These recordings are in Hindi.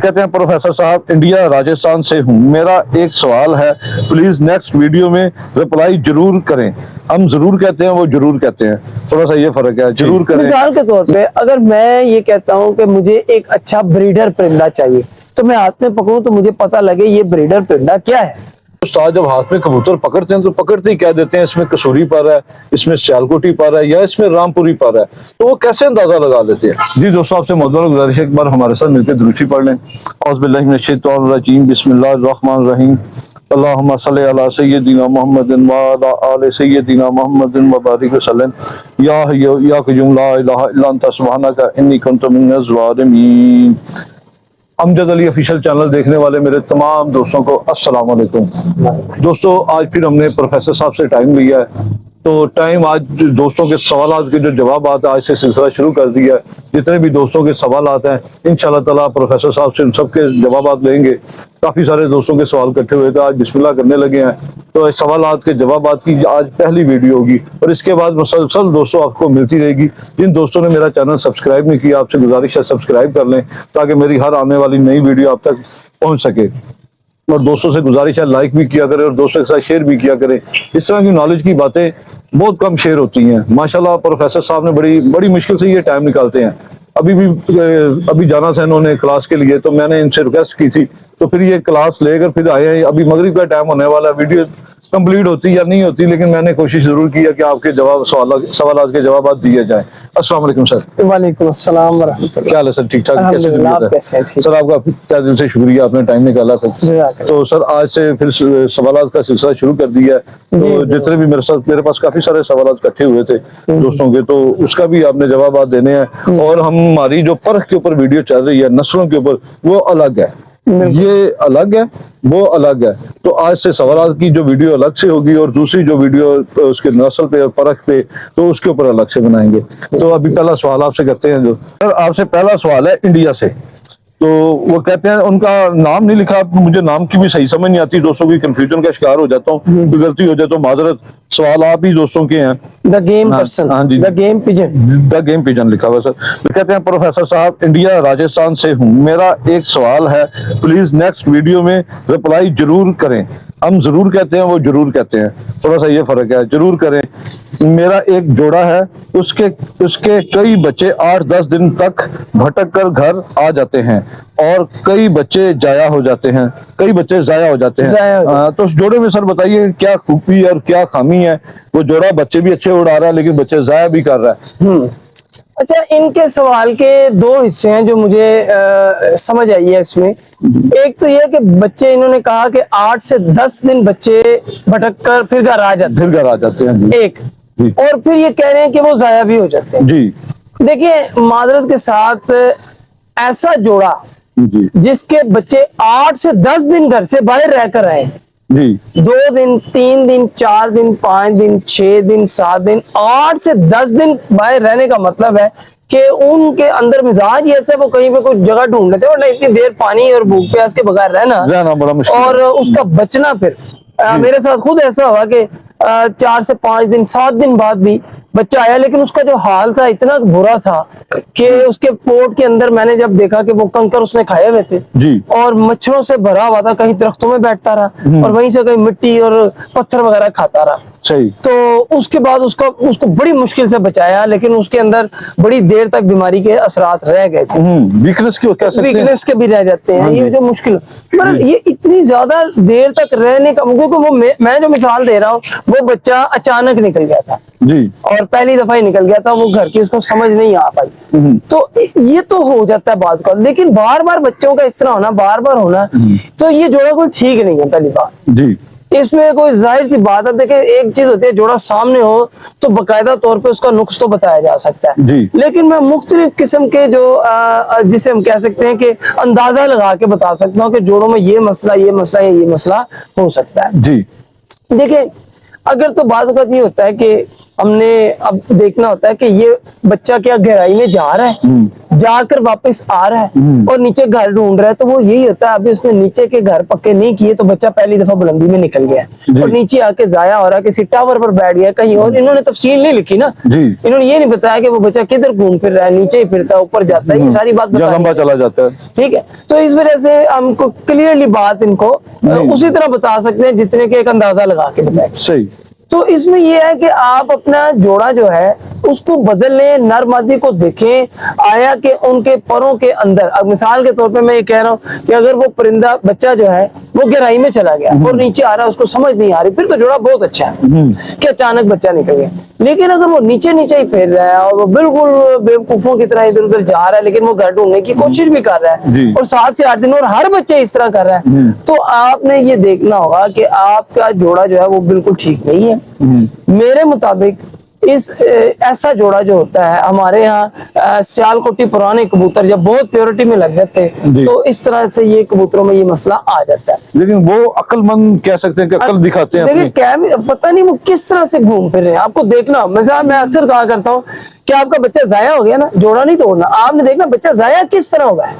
कहते हैं प्रोफेसर साहब इंडिया राजस्थान से हूँ, मेरा एक सवाल है, प्लीज नेक्स्ट वीडियो में रिप्लाई जरूर करें। हम जरूर कहते हैं, वो जरूर कहते हैं, थोड़ा सा ये फर्क है, जरूर करें। मिसाल के तौर पे अगर मैं ये कहता हूँ कि मुझे एक अच्छा ब्रीडर परिंदा चाहिए, तो मैं हाथ में पकड़ूं तो मुझे पता लगे ये ब्रीडर परिंदा क्या है। उस्ताद जब हाथ में कबूतर पकड़ते हैं तो पकड़ते ही कह देते हैं इसमें कसूरी पर है, इसमें सियालकोटी पर है, या इसमें रामपुरी पर है, तो वो कैसे अंदाजा लगा लेते हैं? जी दोस्तों, आपसे मौजूद गुजारिश है, एक बार हमारे साथ मिलकर दुरूद पढ़ लें। औज़ु बिल्लाहि मिनश शैतानिर रजीम, बिस्मिल्लाहिर रहमानिर रहीम, अल्लाहुम्मा सल्लि अला सय्यिदिना मुहम्मदिन व अला आलि सय्यिदिना मुहम्मदिन व बारिक वसल्लम। या हय्यु या क़य्यूम ला इलाहा इल्ला अंता सुब्हानका इन्नी कुन्तु मिनज़ ज़ालिमीन। अमजद अली ऑफिशियल चैनल देखने वाले मेरे तमाम दोस्तों को अस्सलाम वालेकुम। दोस्तों, आज फिर हमने प्रोफेसर साहब से टाइम लिया है, तो टाइम आज दोस्तों के सवालात के जो जवाब आज से सिलसिला शुरू कर दिया है। जितने भी दोस्तों के सवालात हैं इंशाल्लाह ताला प्रोफेसर साहब से सबके जवाब लेंगे। काफ़ी सारे दोस्तों के सवाल इकट्ठे हुए थे, आज बिस्मिल्लाह करने लगे हैं, तो सवालात के जवाब की आज पहली वीडियो होगी और इसके बाद मुसलसल दोस्तों आपको मिलती रहेगी। जिन दोस्तों ने मेरा चैनल सब्सक्राइब नहीं किया, आपसे गुजारिश है सब्सक्राइब कर लें ताकि मेरी हर आने वाली नई वीडियो आप तक पहुँच सके। और दोस्तों से गुजारिश है लाइक भी किया करें और दोस्तों के साथ शेयर भी किया करें। इस तरह की नॉलेज की बातें बहुत कम शेयर होती हैं। माशाल्लाह प्रोफेसर साहब ने बड़ी मुश्किल से ये टाइम निकालते हैं। अभी जाना था इन्होंने क्लास के लिए, तो मैंने इनसे रिक्वेस्ट की थी, तो फिर ये क्लास लेकर फिर आए हैं। अभी मगरिब का टाइम होने वाला है, वीडियो कंप्लीट होती या नहीं होती, लेकिन मैंने कोशिश जरूर की है कि आपके सवाल के जवाब दिए जाएं। अस्सलाम वालेकुम सर। वालेकुम अस्सलाम व रहमतुल्लाह। क्या हाल है सर? ठीक ठाक? कैसे हैं? सर आपका क्या दिल से शुक्रिया, आपने टाइम निकाला सर। तो सर आज से फिर सवाल का सिलसिला शुरू कर दिया है, तो जितने भी मेरे पास काफी सारे सवाल इकट्ठे हुए थे दोस्तों के, तो उसका भी आपने जवाब देने हैं। और हमारी जो परख के ऊपर वीडियो चल रही है नस्लों के ऊपर, वो अलग है, ये अलग है, वो अलग है। तो आज से सवाल की जो वीडियो अलग से होगी और दूसरी जो वीडियो उसके नस्ल पे और परख पे, तो उसके ऊपर अलग से बनाएंगे। तो अभी पहला सवाल आपसे करते हैं। जो सर आपसे पहला सवाल है इंडिया से, तो वो कहते हैं, उनका नाम नहीं लिखा, मुझे नाम की भी सही समझ नहीं आती दोस्तों, की कंफ्यूजन का शिकार हो जाता हूँ, कोई गलती हो जाए तो माजरत। सवाल आप ही दोस्तों के हैं। द गेम पर्सन, हाँ जी, the game pigeon, the game pigeon लिखा हुआ सर। तो कहते हैं प्रोफेसर साहब इंडिया राजस्थान से हूँ, मेरा एक सवाल है, प्लीज नेक्स्ट वीडियो में रिप्लाई जरूर करें। हम जरूर कहते हैं, वो जरूर कहते हैं, थोड़ा सा ये फर्क है, जरूर करें। मेरा एक जोड़ा है, उसके कई बच्चे 8-10 दिन तक भटक कर घर आ जाते हैं और कई बच्चे जाया हो जाते हैं, तो उस जोड़े में सर बताइए क्या खूबी और क्या खामी है? वो जोड़ा बच्चे भी अच्छे उड़ा रहा है लेकिन बच्चे जाया भी कर रहा है। अच्छा, इनके सवाल के दो हिस्से हैं जो मुझे समझ आई है इसमें। एक तो यह कि बच्चे, इन्होंने कहा कि 8 से 10 दिन बच्चे भटक कर फिर घर आ जाते हैं एक, और फिर ये कह रहे हैं कि वो जाया भी हो जाते हैं जी। देखिए माजरत के साथ, ऐसा जोड़ा जी जिसके बच्चे 8 से 10 दिन घर से बाहर रहकर आए जी, 2 दिन 3 दिन 4 दिन 5 दिन 6 दिन 7 दिन 8 से 10 दिन बाहर रहने का मतलब है कि उनके अंदर मिजाज ऐसे, वो कहीं पे कोई जगह ढूंढ लेते हैं, वरना इतनी देर पानी और भूख प्यास के बगैर रहना बड़ा मुश्किल और उसका बचना। फिर मेरे साथ खुद ऐसा हुआ कि 4 से 5 दिन 7 दिन बाद भी बच्चा आया, लेकिन उसका जो हाल था इतना बुरा था कि उसके पोट के अंदर मैंने जब देखा कि वो कंकर उसने खाए हुए थे जी, और मच्छरों से भरा हुआ था, कहीं दरख्तों में बैठता रहा और वहीं से कहीं मिट्टी और पत्थर वगैरह खाता रहा। सही। तो उसके बाद उसको बड़ी मुश्किल से बचाया, लेकिन उसके अंदर बड़ी देर तक बीमारी के असरात रह गए थे। वीकनेस के भी रह जाते हैं, ये जो मुश्किल, पर ये इतनी ज्यादा देर तक रहने का, क्योंकि वो मैं जो मिसाल दे रहा हूँ, वो बच्चा अचानक निकल गया था जी, और पहली दफा ही निकल गया था, वो घर की उसको समझ नहीं आ पाई। तो ये तो हो जाता है बात का, लेकिन बार बार बच्चों का इस तरह होना, बार बार होना, तो ये जोड़ा कोई ठीक नहीं है। पहली बात जी, इसमें कोई जाहिर सी बात है, देखिए एक चीज होती है, जोड़ा सामने हो तो बकायदा तौर पे उसका नुक्स तो बताया जा सकता है जी, लेकिन मैं मुख्तलिफ किस्म के जो जिसे हम कह सकते हैं कि अंदाजा लगा के बता सकता हूँ कि जोड़ों में ये मसला या ये मसला हो सकता है जी। देखिए अगर तो बात ये होता है कि हमने अब देखना होता है कि ये बच्चा क्या गहराई में जा रहा है, जाकर वापस आ रहा है और नीचे घर ढूंढ रहा है। तो वो यही होता है, अभी उसने नीचे के घर पक्के नहीं किए तो बच्चा पहली दफा बुलंदी में निकल गया जी। और नीचे आके जाया हो रहा है, किसी टावर पर बैठ गया कहीं और। इन्होंने तफसील नहीं लिखी ना, जी। इन्होंने ये नहीं बताया कि वो बच्चा किधर घूम फिर रहा है, नीचे ही फिरता है, ऊपर जाता है, ये सारी बात या बतानी लंबा है। चला जाता है। ठीक है, तो इस वजह से हमको क्लियरली बात इनको नहीं। उसी तरह बता सकते हैं जितने के एक अंदाजा लगा के बताए। सही। तो इसमें यह है कि आप अपना जोड़ा जो है उसको बदल लें, नर मादी को देखें, आया कि उनके परों के अंदर, अब मिसाल के तौर पे मैं ये कह रहा हूँ कि अगर वो परिंदा बच्चा जो है वो गहराई में चला गया और नीचे आ रहा है, उसको समझ नहीं आ रही, फिर तो जोड़ा बहुत अच्छा है कि अचानक बच्चा निकल गया। लेकिन अगर वो नीचे नीचे ही फिर रहा है और वो बिल्कुल बेवकूफों की तरह इधर उधर जा रहा है, लेकिन वो घर ढूंढने की कोशिश भी कर रहा जी। है और 7 से 8 दिन और हर बच्चे इस तरह कर रहा है, तो आपने ये देखना होगा कि आपका जोड़ा जो है वो बिल्कुल ठीक नहीं है। मेरे मुताबिक इस ऐसा जोड़ा जो होता है, हमारे यहाँ सियालकोटी पुराने कबूतर जब बहुत प्योरिटी में लग जाते हैं तो इस तरह से ये कबूतरों में ये मसला आ जाता है। लेकिन वो अक्लमंद कह सकते हैं कि अक्ल दिखाते हैं देखिए अपनी। क्या पता नहीं वो किस तरह से घूम फिर रहे हैं, आपको देखना। मैं अक्सर कहा करता हूँ कि आपका बच्चा जाया हो गया ना, जोड़ा नहीं तोड़ना, आपने देखना बच्चा जाया किस तरह होगा है,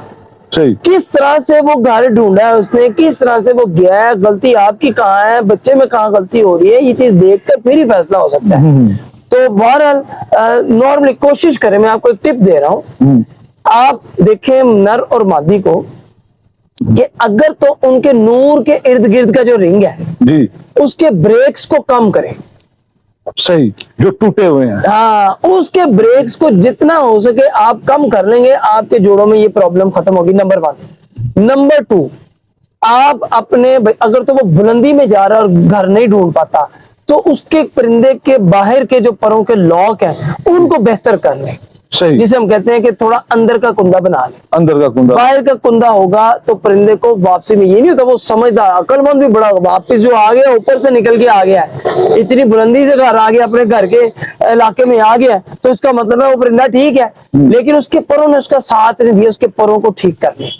सही। किस किस तरह से वो घर ढूंढा है उसने, किस तरह से वो गया है, गलती आपकी कहाँ है, बच्चे में कहाँ गलती हो रही है, ये चीज देखकर फिर ही फैसला हो सकता है। तो बहरहाल नॉर्मली कोशिश करें, मैं आपको एक टिप दे रहा हूँ, आप देखें नर और मादी को कि अगर तो उनके नूर के इर्द गिर्द का जो रिंग है जी। उसके ब्रेक्स को कम करें। सही, जो टूटे हुए हैं। हाँ, उसके ब्रेक्स को जितना हो सके आप कम कर लेंगे, आपके जोड़ों में ये प्रॉब्लम खत्म होगी। नंबर 1। नंबर 2, आप अपने अगर तो वो बुलंदी में जा रहा है और घर नहीं ढूंढ पाता तो उसके परिंदे के बाहर के जो परों के लॉक हैं उनको बेहतर कर लें। सही। जिसे हम कहते हैं कि थोड़ा अंदर का कुंदा बना लें। अंदर का कुंदा, बाहर का कुंदा होगा तो परिंदे को वापसी में ये नहीं होता, वो समझदार अक्लमंद भी बड़ा वापस जो आ गया ऊपर से निकल के आ गया है, इतनी बुलंदी से घर आ गया, अपने घर के इलाके में आ गया, तो इसका मतलब है वो परिंदा ठीक है, लेकिन उसके परों ने उसका साथ नहीं दिया, उसके परों को ठीक करने।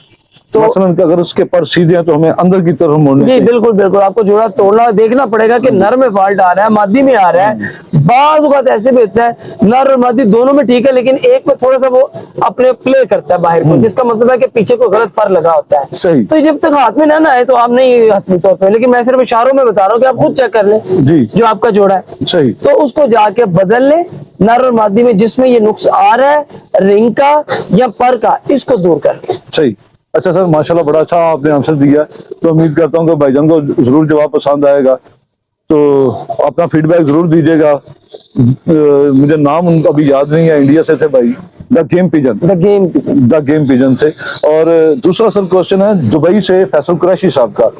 तो मसलन कि अगर उसके पर सीधे हैं तो हमें अंदर की तरफ मोड़ने जी चाहिए। बिल्कुल बिल्कुल, आपको जोड़ा तोड़ना देखना पड़ेगा कि नर में फॉल्ट आ रहा है, मादी में आ रहा है। बाज़ औक़ात ऐसे भी होता है नर और मादी दोनों में ठीक है, लेकिन एक में थोड़ा सा वो अपने प्ले करता है बाहर को, जिसका मतलब है कि पीछे को गलत पर लगा होता है। सही। तो जब तक हाथ में ना आए तो आप नहीं हाथ तौर पर, लेकिन मैं सिर्फ इशारों में बता रहा हूँ कि आप खुद चेक कर लें जी। जो आपका जोड़ा है। सही। तो उसको जाके बदल लें, नर और मादी में जिसमें ये नुक्स आ रहा है रिंग का या पर का, इसको दूर कर लें। सही। अच्छा सर, माशाल्लाह बड़ा अच्छा आपने आंसर दिया, तो उम्मीद करता हूँ कि भाईजान को जरूर जवाब पसंद आएगा, तो अपना फीडबैक जरूर दीजिएगा। मुझे नाम उनका भी याद नहीं है, इंडिया से थे भाई, the game pigeon, the game pigeon से। और दूसरा सर क्वेश्चन है दुबई से फैसल कुरैशी साहब का।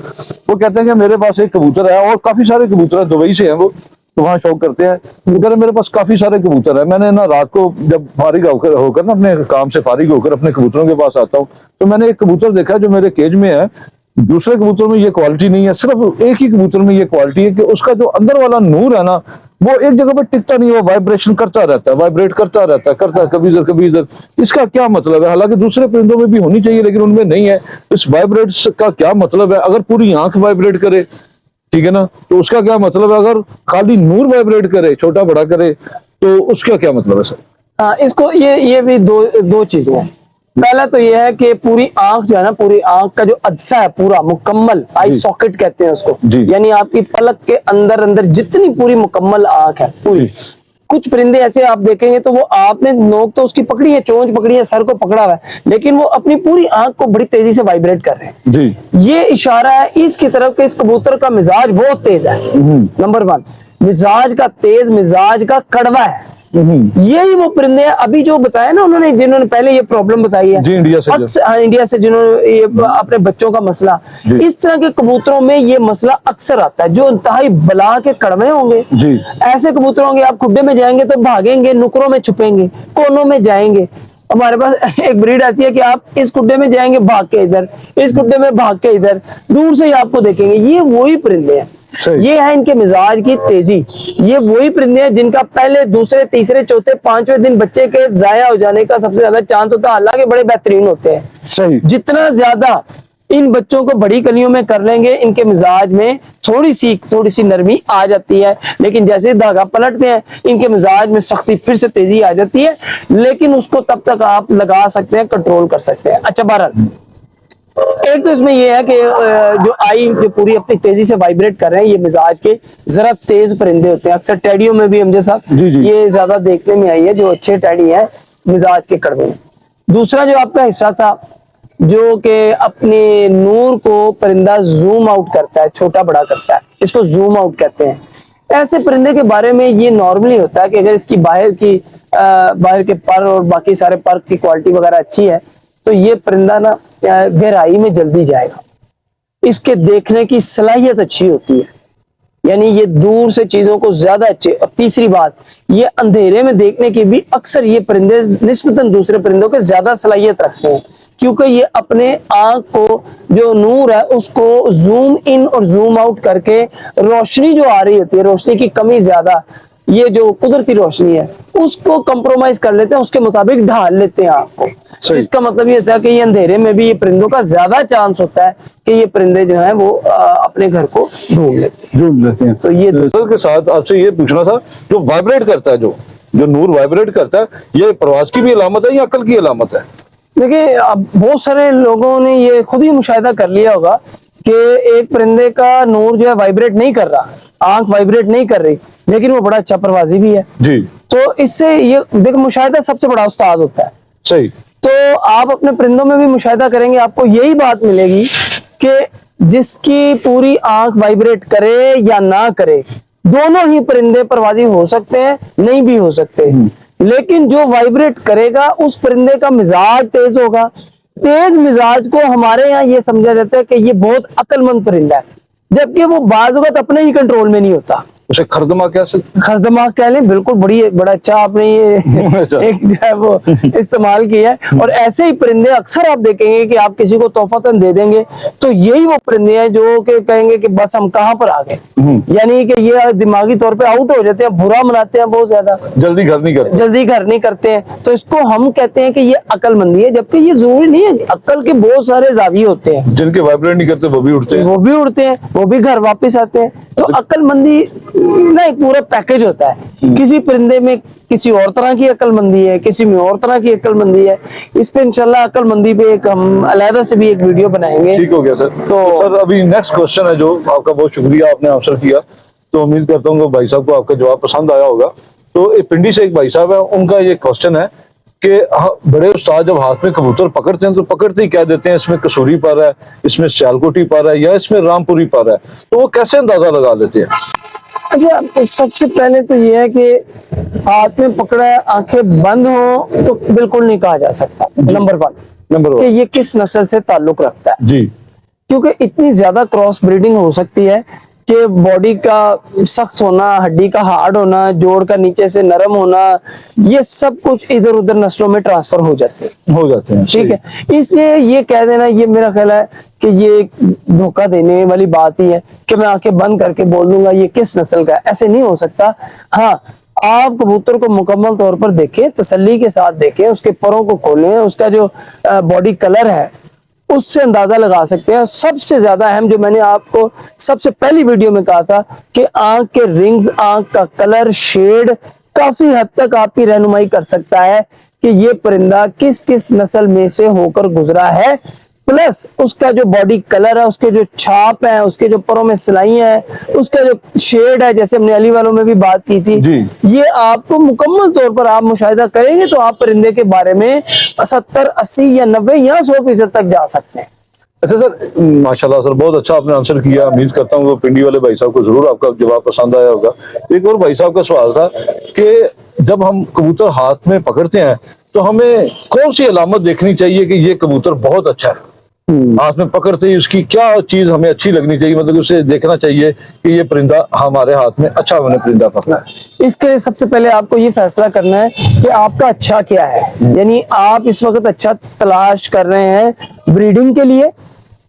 वो कहते हैं कि मेरे पास एक कबूतर है और काफी सारे कबूतर है, दुबई से हैं वो, तो वहाँ शौक करते हैं। वो कह रहे मेरे पास काफी सारे कबूतर है, मैंने ना रात को जब फारिग होकर ना अपने काम से फारिग होकर अपने कबूतरों के पास आता हूँ, तो मैंने एक कबूतर देखा जो मेरे केज में है, दूसरे कबूतर में ये क्वालिटी नहीं है, सिर्फ एक ही कबूतर में ये क्वालिटी है कि उसका जो अंदर वाला नूर है ना वो एक जगह पर टिकता नहीं, वो वाइब्रेशन करता रहता है, वाइब्रेट करता रहता है, करता है कभी इधर कभी इधर। इसका क्या मतलब है? हालांकि दूसरे परिंदों में भी होनी चाहिए लेकिन उनमें नहीं है। इस वाइब्रेट का क्या मतलब है? अगर पूरी आंख वाइब्रेट करे, ठीक है ना, तो उसका क्या मतलब है? अगर खाली नूर वाइब्रेट करे, छोटा बड़ा करे, तो उसका क्या मतलब है सर? हाँ, इसको ये भी दो चीजें हैं। पहला तो ये है कि पूरी आंख जो है ना, पूरी आंख का जो अज्जा है पूरा मुकम्मल, आई सॉकेट कहते हैं उसको, यानी आपकी पलक के अंदर अंदर जितनी पूरी मुकम्मल आंख है पूरी। कुछ परिंदे ऐसे आप देखेंगे तो वो आपने नोक तो उसकी पकड़ी है, चोंच पकड़ी है, सर को पकड़ा हुआ है, लेकिन वो अपनी पूरी आंख को बड़ी तेजी से वाइब्रेट कर रहे हैं जी। ये इशारा है इसकी तरफ कि इस कबूतर का मिजाज बहुत तेज है। नंबर 1, मिजाज का तेज, मिजाज का कड़वा है। यही वो परिंदे हैं अभी जो बताया ना उन्होंने, जिन्होंने पहले ये प्रॉब्लम बताई है जी, इंडिया से जिन्होंने ये अपने बच्चों का मसला, इस तरह के कबूतरों में ये मसला अक्सर आता है, जो इंतहाई बला के कड़वे होंगे जी। ऐसे कबूतर होंगे आप खुड्डे में जाएंगे तो भागेंगे, नुकरों में छुपेंगे, कोनों में जाएंगे। हमारे पास एक ब्रीड ऐसी है कि आप इस कुड्डे में जाएंगे भाग के इधर, इस कुड्डे में भाग के इधर, दूर से ही आपको देखेंगे। ये वही परिंदे हैं, ये है इनके मिजाज की तेजी। ये वही परिंदे हैं जिनका पहले, दूसरे, तीसरे, चौथे, 5वें दिन बच्चे के जाया हो जाने का सबसे ज्यादा चांस होता है, हालांकि बड़े बेहतरीन होते हैं। सही। जितना ज्यादा इन बच्चों को बड़ी कलियों में कर लेंगे, इनके मिजाज में थोड़ी सी नरमी आ जाती है, लेकिन जैसे ही धागा पलटते हैं इनके मिजाज में सख्ती फिर से तेजी आ जाती है, लेकिन उसको तब तक आप लगा सकते हैं, कंट्रोल कर सकते हैं। अच्छा, बहरहाल एक तो इसमें यह है कि जो आई जो पूरी अपनी तेजी से वाइब्रेट कर रहे हैं, ये मिजाज के जरा तेज परिंदे होते हैं। अक्सर टैडियों में भी हमजे साहब ये ज्यादा देखने में आई है, जो अच्छे टैडी है मिजाज के कड़वे हैं। दूसरा जो आपका हिस्सा था, जो कि अपने नूर को परिंदा जूम आउट करता है, छोटा बड़ा करता है, इसको जूम आउट कहते हैं। ऐसे परिंदे के बारे में ये नॉर्मली होता है कि अगर इसकी बाहर के पर और बाकी सारे पर की क्वालिटी वगैरह अच्छी है, तो ये परिंदा ना गहराई में जल्दी जाएगा। इसके देखने की सलाहियत अच्छी होती है, यानी ये दूर से चीजों को ज्यादा अच्छे। और तीसरी बात, ये अंधेरे में देखने की भी अक्सर ये परिंदे निस्बतन दूसरे परिंदों के ज्यादा सलाहियत रखते हैं, क्योंकि ये अपने आंख को जो नूर है उसको जूम इन और जूम आउट करके रोशनी जो आ रही होती है, रोशनी की कमी ज्यादा, ये जो कुदरती रोशनी है उसको कंप्रोमाइज कर लेते हैं, उसके मुताबिक ढाल लेते हैं आंख को। इसका मतलब ये होता है कि ये अंधेरे में भी ये परिंदों का ज्यादा चांस होता है कि ये परिंदे जो है वो अपने घर को ढूंढ लेते हैं। तो ये के साथ आपसे ये पूछना था, जो वाइब्रेट करता है, जो नूर वाइब्रेट करता है, ये प्रवास की भी अलामत है या अकल की अलामत है? देखिए, अब बहुत सारे लोगों ने ये खुद ही मुशाहिदा कर लिया होगा कि एक परिंदे का नूर जो है वाइब्रेट नहीं कर रहा, आंख वाइब्रेट नहीं कर रही, लेकिन वो बड़ा अच्छा परवाजी भी है जी। तो इससे ये देखो, मुशाहिदा सबसे बड़ा उस्ताद होता है। सही। तो आप अपने परिंदों में भी मुशाहिदा करेंगे, आपको यही बात मिलेगी कि जिसकी पूरी आंख वाइब्रेट करे या ना करे, दोनों ही परिंदे परवाजी हो सकते हैं, नहीं भी हो सकते, लेकिन जो वाइब्रेट करेगा उस परिंदे का मिजाज तेज होगा। तेज मिजाज को हमारे यहाँ ये समझा जाता है कि ये बहुत अक्लमंद परिंदा है, जबकि वो बाज़ वक़्त अपने ही कंट्रोल में नहीं होता। उसे खरदमा खरदमा कह लें, बिल्कुल बड़ा अच्छा आपने ये एक जो है वो इस्तेमाल किया है। और ऐसे ही परिंदे अक्सर आप देखेंगे कि आप किसी को तोहफतन दे देंगे तो यही वो परिंदे हैं जो कि कहेंगे कि बस हम कहाँ पर आ गए, यानी कि ये दिमागी तौर पे आउट हो जाते हैं, बुरा मनाते हैं, बहुत ज्यादा जल्दी घर नहीं करते हैं। तो इसको हम कहते हैं कि ये अक्लमंदी है, जबकि ये जरूरी नहीं है। अक्ल के बहुत सारे जाविये होते हैं, जिनके वाइब्रेट नहीं करते वो भी उठते हैं, वो भी घर वापस आते हैं। तो अक्लमंदी ना एक पूरा पैकेज होता है। किसी परिंदे में किसी और तरह की अक्लमंदी है, किसी में और तरह की अक्लमंदी है। इस पे इंशाल्लाह अक्लमंदी पे एक हम अलहदा से भी एक वीडियो बनाएंगे। ठीक हो गया सर। तो सर अभी नेक्स्ट क्वेश्चन है, जो आपका बहुत शुक्रिया, आपने आंसर किया। तो उम्मीद करता हूँ भाई साहब को आपका जवाब पसंद आया होगा। तो एक पिंडी से एक भाई साहब है, उनका ये क्वेश्चन है कि बड़े उस्ताद जब हाथ में कबूतर पकड़ते हैं तो पकड़ते ही कह देते हैं इसमें कसूरी पर है, इसमें सियालकोटी पर है या इसमें रामपुरी पर है, तो वो कैसे अंदाजा लगा लेते हैं? अच्छा, सबसे पहले तो ये है कि हाथ में पकड़ा है, आंखें बंद हो तो बिल्कुल नहीं कहा जा सकता। नंबर वन कि ये किस नस्ल से ताल्लुक रखता है जी, क्योंकि इतनी ज्यादा क्रॉस ब्रीडिंग हो सकती है कि बॉडी का सख्त होना, हड्डी का हार्ड होना, जोड़ का नीचे से नरम होना, ये सब कुछ इधर उधर नस्लों में ट्रांसफर हो जाते हैं। ठीक है, इसलिए ये कह देना, ये मेरा ख्याल है कि ये धोखा देने वाली बात ही है कि मैं आंखें बंद करके बोल दूंगा ये किस नस्ल का है। ऐसे नहीं हो सकता। हाँ, आप कबूतर को मुकम्मल तौर पर देखें, तसल्ली के साथ देखें, उसके परों को खोलें, उसका जो बॉडी कलर है उससे अंदाजा लगा सकते हैं। सबसे ज्यादा अहम जो मैंने आपको सबसे पहली वीडियो में कहा था कि आंख के रिंग्स, आंख का कलर, शेड काफी हद तक आपकी रहनुमाई कर सकता है कि ये परिंदा किस किस नस्ल में से होकर गुजरा है। प्लस उसका जो बॉडी कलर है, उसके जो छाप है, उसके जो परों में सिलाइयां हैं, उसका जो शेड है, जैसे हमने अली वालों में भी बात की थी, ये आपको मुकम्मल तौर पर आप मुशाहिदा करेंगे तो आप परिंदे के बारे में 70, 80 या 90 या 100% तक जा सकते हैं। अच्छा सर, माशाल्लाह सर, बहुत अच्छा आपने आंसर किया। उम्मीद करता हूँ वो पिंडी वाले भाई साहब को जरूर आपका जवाब पसंद आया होगा। एक और भाई साहब का सवाल था कि जब हम कबूतर हाथ में पकड़ते हैं तो हमें कौन सी अलामत देखनी चाहिए कि ये कबूतर बहुत अच्छा है? हाथ में पकड़ते ही उसकी क्या चीज हमें अच्छी लगनी चाहिए, मतलब उसे देखना चाहिए कि ये परिंदा हमारे हाथ में अच्छा मैंने परिंदा पकड़ा? इसके लिए सबसे पहले आपको ये फैसला करना है कि आपका अच्छा क्या है। यानी आप इस वक्त अच्छा तलाश कर रहे हैं ब्रीडिंग के लिए,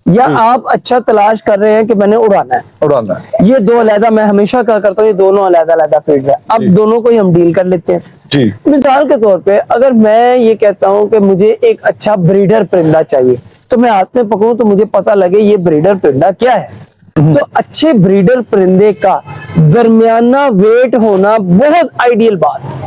या आप अच्छा तलाश कर रहे हैं कि मैंने उड़ाना है। ये दो अलहदा, मैं हमेशा कहा करता हूँ, ये दोनों अलहदा फील्ड है। अब दोनों को ही हम डील कर लेते हैं जी। मिसाल के तौर पे अगर मैं ये कहता हूँ कि मुझे एक अच्छा ब्रीडर परिंदा चाहिए, तो मैं हाथ में पकड़ूं तो मुझे पता लगे ये ब्रीडर परिंदा क्या है। तो अच्छे ब्रीडर परिंदे का दरमियाना वेट होना बहुत आइडियल बात है।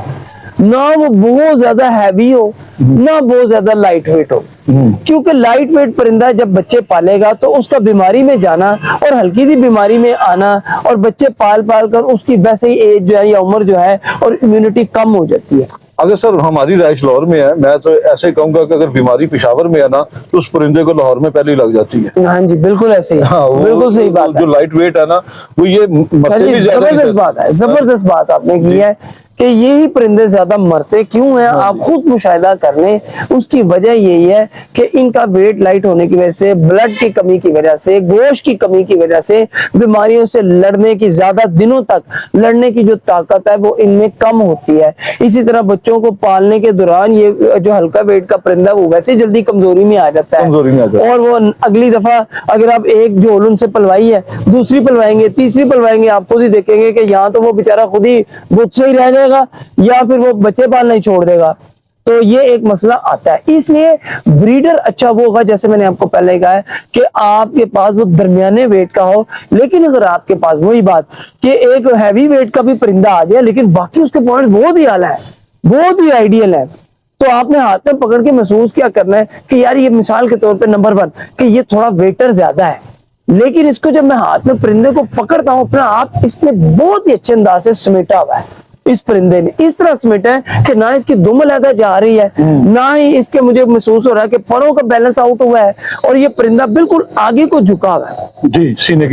ना वो बहुत ज्यादा हैवी हो, ना बहुत ज्यादा लाइट वेट हो, क्योंकि लाइट वेट परिंदा जब बच्चे पालेगा तो उसका बीमारी में जाना और हल्की सी बीमारी में आना और बच्चे पाल पाल कर उसकी वैसे ही एज जो है या उम्र जो है और इम्यूनिटी कम हो जाती है। अगर सर हमारी राइश लाहौर में है, मैं तो ऐसे कहूंगा कि अगर बीमारी पेशावर में है ना तो उस परिंदे को लाहौर में पहले ही लग जाती है। हाँ जी, बिल्कुल ऐसे ही। हाँ, बिल्कुल सही बात जो है। लाइट वेट है ना वो ये मरते भी ज्यादा नहीं जबरदस्त बात है, जबरदस्त बात आपने की है कि यही परिंदे ज्यादा मरते क्यों हैं, आप खुद मुशाहिदा कर लें। उसकी वजह यही है कि इनका वेट लाइट होने की वजह से, ब्लड की कमी की वजह से, गोश्त की कमी की वजह से बीमारियों से लड़ने की, ज्यादा दिनों तक लड़ने की जो ताकत है वो इनमें कम होती है। इसी तरह बच्चों को पालने के दौरान ये जो हल्का वेट का परिंदा वो वैसे जल्दी कमजोरी में आ जाता है, कमजोरी में आ जाता है। और वो अगली दफा अगर आप एक झोल उनसे पलवाई है, दूसरी पलवाएंगे, तीसरी पलवाएंगे, आप खुद ही देखेंगे कि यहाँ तो वो बेचारा खुद ही मुझसे ही रह जाएगा या फिर वो बच्चे पालना ही छोड़ देगा। तो ये एक मसला आता है। इसलिए ब्रीडर अच्छा वो होगा, जैसे मैंने आपको पहले कहा है कि आपके पास वो दरमियाने वेट का हो। लेकिन अगर आपके पास वही बात कि एक हैवी वेट का भी परिंदा आ गया लेकिन बाकी उसके पॉइंट बहुत ही आला है, बहुत ही आइडियल है, तो आपने हाथ में पकड़ के महसूस क्या करना है कि यार ये मिसाल के तौर पे नंबर 1 कि ये थोड़ा वेटर ज्यादा है, लेकिन इसको जब मैं हाथ में परिंदे को पकड़ता हूं अपना आप, इसने बहुत ही अच्छे अंदाज से समेटा हुआ है। इस परिंदे ने इस तरह समेटा है कि ना इसकी दुम अलग जा रही है, ना ही इसके मुझे महसूस हो रहा है कि परों का बैलेंस आउट हुआ है, और ये परिंदा बिल्कुल आगे को झुका हुआ है, जी सीने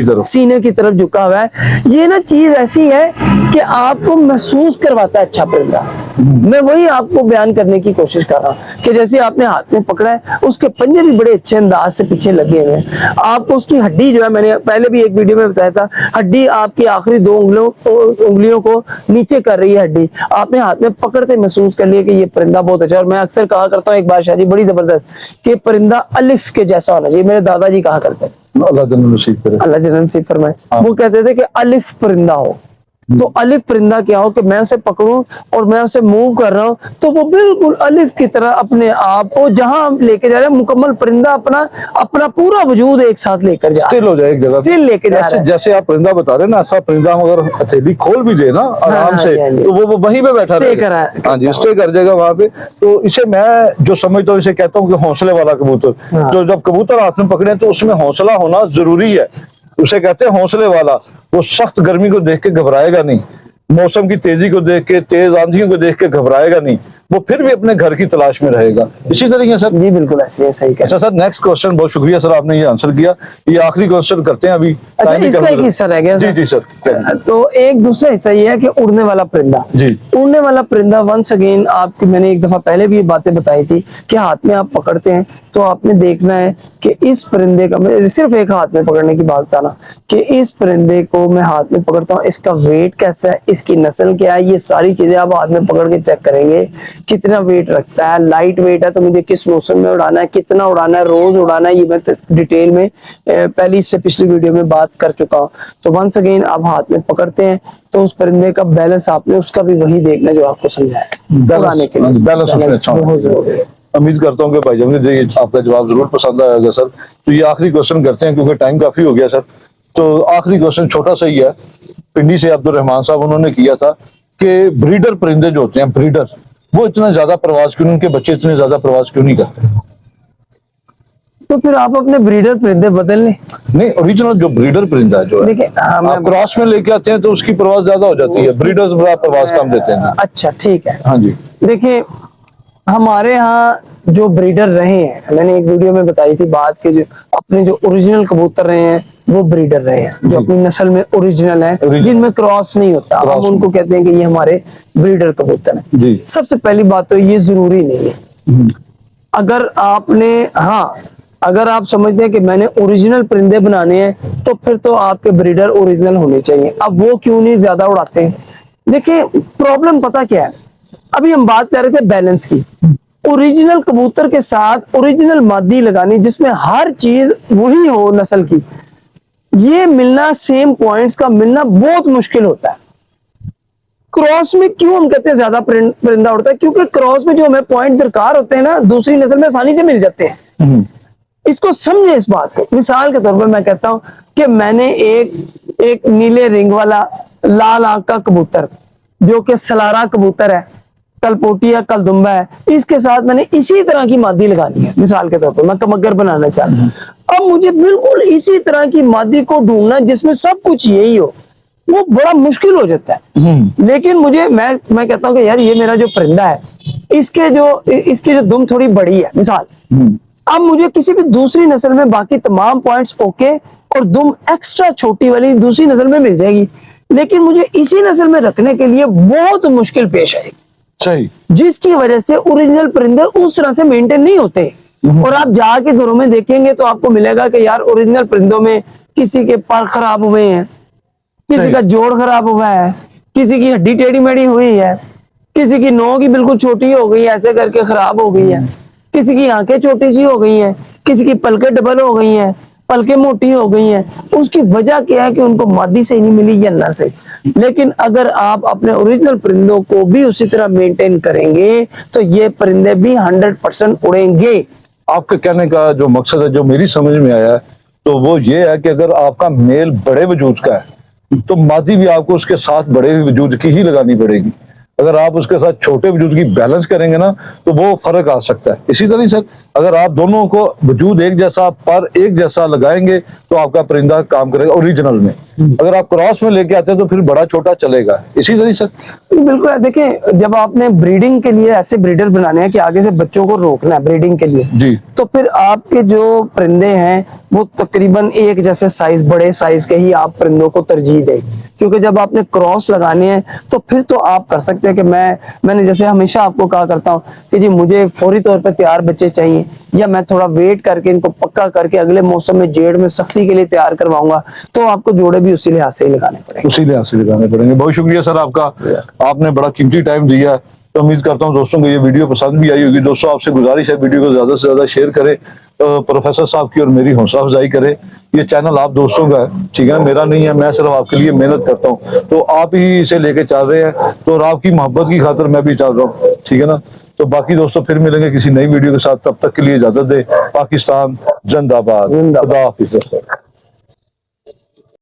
की तरफ झुका हुआ है। ये ना चीज ऐसी है कि आपको महसूस करवाता है अच्छा परिंदा। मैं वही आपको बयान करने की कोशिश कर रहा हूँ कि जैसे आपने हाथ में पकड़ा है, उसके पंजे भी बड़े अच्छे अंदाज से पीछे लगे हुए हैं। आपको उसकी हड्डी जो है, मैंने पहले भी एक वीडियो में बताया था, हड्डी आपकी आखिरी 2 उंगलियों को नीचे कर रही है हड्डी। आपने हाथ में पकड़ते महसूस कर लिया कि ये परिंदा बहुत अच्छा। और मैं अक्सर कहा करता हूँ एक बात शायद बड़ी जबरदस्त कि परिंदा अलिफ के जैसा होना चाहिए। मेरे दादाजी कहा करते थे, अल्लाह जन्नत नसीब करे, अल्लाह जन्नत नसीब फरमाए, वो कहते थे कि अलिफ परिंदा हो। तो अलिफ परिंदा क्या हो कि मैं उसे पकड़ूं और मैं उसे मूव कर रहा हूं तो वो बिल्कुल अलिफ की तरह अपने आप को जहां हम लेके जा रहे हैं, मुकम्मल परिंदा अपना पूरा वजूद एक साथ लेकर जा स्टिल हो जाए एक जगह, स्टिल लेके जा रहा है। जैसे आप परिंदा बता रहे हैं ना, ऐसा परिंदा हम अगर हथेली खोल भी दे ना आराम से तो वो वहीं पे बैठा रहेगा। हाँ जी, स्टे कर जाएगा वहां पे। तो इसे मैं जो समझता हूँ, इसे कहता हूँ कि हौसले वाला कबूतर। तो जब कबूतर हाथ में पकड़े तो उसमें हौसला होना जरूरी है, उसे कहते हैं हौसले वाला। वो सख्त गर्मी को देख के घबराएगा नहीं, मौसम की तेजी को देख के, तेज आंधियों को देख के घबराएगा नहीं, वो फिर भी अपने घर की तलाश में रहेगा। इसी तरीके सर। जी बिल्कुल ऐसे है, सही। अच्छा सर, नेक्स्ट क्वेश्चन, बहुत शुक्रिया सर आपने ये आंसर किया। ये आखिरी क्वेश्चन करते हैं अभी। अच्छा, इसका एक हिस्सा रह गया। जी जी सर। तो एक दूसरा हिस्सा ये है कि उड़ने वाला परिंदा। जी, उड़ने वाला परिंदा वंस अगेन आपकी, मैंने एक दफा पहले भी ये बातें बताई थी कि हाथ में आप पकड़ते हैं तो आपने देखना है कि इस परिंदे का, मैं सिर्फ एक हाथ में पकड़ने की बात था ना, कि इस परिंदे को मैं हाथ में पकड़ता हूँ, इसका वेट कैसा है, इसकी नस्ल क्या है, ये सारी चीजें आप हाथ में पकड़ के चेक करेंगे। कितना वेट रखता है, लाइट वेट है तो मुझे किस मौसम में उड़ाना है, कितना उड़ाना है, रोज उड़ाना है, ये मैं डिटेल में पहली से पिछली वीडियो में बात कर चुका हूँ। तो वंस अगेन आप हाथ में पकड़ते हैं तो उस परिंदे का बैलेंस आपने उसका भी वही देखना जो आपको समझाया उड़ाने के लिए। बैलेंस बहुत जरूरी है। उम्मीद करता हूँ कि भाईजान ने ये आपका जवाब जरूर पसंद आएगा सर। तो ये आखिरी क्वेश्चन करते हैं क्योंकि टाइम काफी हो गया सर। तो आखिरी क्वेश्चन छोटा सा ही है, पिंडी से अब्दुल रहमान साहब उन्होंने किया था कि ब्रीडर परिंदे जो होते हैं, ब्रीडर, वो इतना ज्यादा प्रवास क्यों, उनके बच्चे इतने ज्यादा प्रवास क्यों नहीं करते? तो फिर आप अपने ब्रीडर परिंदे बदल लें। नहीं, ओरिजिनल जो ब्रीडर परिंदा है जो है, देखिए आप क्रॉस में लेके आते हैं तो उसकी प्रवास ज्यादा हो जाती है, ब्रीडर्स बड़ा प्रवास कम देते हैं। अच्छा ठीक है। हाँ जी। देखिए हमारे यहाँ जो ब्रीडर रहे हैं, मैंने एक वीडियो में बताई थी बात के, जो अपने जो ओरिजिनल कबूतर रहे हैं वो ब्रीडर रहे हैं, जो अपनी नस्ल में ओरिजिनल है, जिनमें क्रॉस नहीं होता, हम उनको कहते हैं कि ये हमारे ब्रीडर कबूतर हैं। जी। सबसे पहली बात तो ये जरूरी नहीं है। अगर आपने, हाँ, अगर आप समझते हैं कि मैंने ओरिजिनल परिंदे बनाने हैं तो फिर तो आपके ब्रीडर ओरिजिनल होने चाहिए। अब वो क्यों नहीं ज्यादा उड़ाते हैं? देखिए प्रॉब्लम पता क्या है, अभी हम बात कर रहे थे बैलेंस की। ओरिजिनल कबूतर के साथ ओरिजिनल मादी लगानी जिसमें हर चीज वही हो नस्ल की, ये मिलना, सेम पॉइंट्स का मिलना बहुत मुश्किल होता है। क्रॉस में क्यों हम कहते हैं ज्यादा परिंदा उड़ता है? क्योंकि क्रॉस में जो हमें पॉइंट दरकार होते हैं ना, दूसरी नस्ल में आसानी से मिल जाते हैं। इसको समझे इस बात को। मिसाल के तौर पर मैं कहता हूं कि मैंने एक नीले रिंग वाला लाल आंख का कबूतर जो कि सलारा कबूतर है, कल पोटी है कल दुम्बा है, इसके साथ मैंने इसी तरह की मादी लगानी है। मिसाल के तौर पर मैं कमगर बनाना चाहता हूं, अब मुझे बिल्कुल इसी तरह की मादी को ढूंढना जिसमें सब कुछ यही हो, वो बड़ा मुश्किल हो जाता है। लेकिन मुझे मैं कहता हूं कि यार ये मेरा जो परिंदा है इसकी जो दुम थोड़ी बड़ी है मिसाल, अब मुझे किसी भी दूसरी नस्ल में बाकी तमाम पॉइंट्स ओके और दुम एक्स्ट्रा छोटी वाली दूसरी नस्ल में मिल जाएगी, लेकिन मुझे इसी नस्ल में रखने के लिए बहुत मुश्किल पेश आएगी, सही, जिसकी वजह से ओरिजिनल परिंदे उस तरह से मेंटेन नहीं होते। और आप जाके घरों में देखेंगे तो आपको मिलेगा कि यार ओरिजिनल परिंदों में किसी के पर खराब हुए हैं, किसी का जोड़ खराब हुआ है, किसी की हड्डी टेढ़ी मेढ़ी हुई है, किसी की नोक ही बिल्कुल छोटी हो गई है, ऐसे करके खराब हो गई है, किसी की आंखें छोटी सी हो गई हैं, किसी की पलकें डबल हो गई हैं, पलकें मोटी हो गई हैं। उसकी वजह क्या है कि उनको मादी से नहीं मिली या नर से। लेकिन अगर आप अपने ओरिजिनल परिंदों को भी उसी तरह मेंटेन करेंगे तो ये परिंदे भी 100% उड़ेंगे। आपके कहने का जो मकसद है, जो मेरी समझ में आया है, तो वो ये है कि अगर आपका मेल बड़े वजूद का है तो मादी भी आपको उसके साथ बड़े वजूद की ही लगानी पड़ेगी। अगर आप उसके साथ छोटे वजूद की बैलेंस करेंगे ना तो वो फर्क आ सकता है। इसी तरह सर, अगर आप दोनों को वजूद एक जैसा पर एक जैसा लगाएंगे तो आपका परिंदा काम करेगा ओरिजिनल में। अगर आप क्रॉस में लेके आते हैं तो फिर बड़ा छोटा चलेगा। इसी तरह सर बिल्कुल, देखिए जब आपने ब्रीडिंग के लिए ऐसे ब्रीडर बनाने हैं कि आगे से बच्चों को रोकना है ब्रीडिंग के लिए जी, तो फिर आपके जो परिंदे हैं वो तकरीबन एक जैसे साइज, बड़े साइज के ही आप परिंदों को तरजीह दें, क्योंकि जब आपने क्रॉस लगाने हैं तो फिर तो आप कर सकते हैं कि मैंने जैसे हमेशा आपको कहा करता हूं कि जी मुझे फौरी तौर पर तैयार बच्चे चाहिए, या मैं थोड़ा वेट करके इनको पक्का करके अगले मौसम में जेड़ में सख्ती के लिए तैयार करवाऊंगा, तो आपको जोड़े भी उसी लिहाज से ही लगाने पड़ेंगे। उसी लिहाज से लगाने पड़ेंगे। बहुत शुक्रिया सर आपका, आपने बड़ा कीमती टाइम दिया। तो उम्मीद करता हूँ दोस्तों को ये वीडियो पसंद भी आई होगी। दोस्तों आपसे गुजारिश है वीडियो को ज्यादा से ज्यादा शेयर करें, प्रोफेसर साहब की और मेरी हौसला अफजाई करें। ये चैनल आप दोस्तों का है, ठीक है, मेरा नहीं है। मैं सिर्फ आपके लिए मेहनत करता हूँ, तो आप ही इसे लेके चल रहे हैं, तो और आपकी मोहब्बत की खातिर मैं भी चल रहा हूँ, ठीक है ना। तो बाकी दोस्तों फिर मिलेंगे किसी नई वीडियो के साथ, तब तक के लिए इजाजत दें। पाकिस्तान जिंदाबाद, खुदा हाफिज़।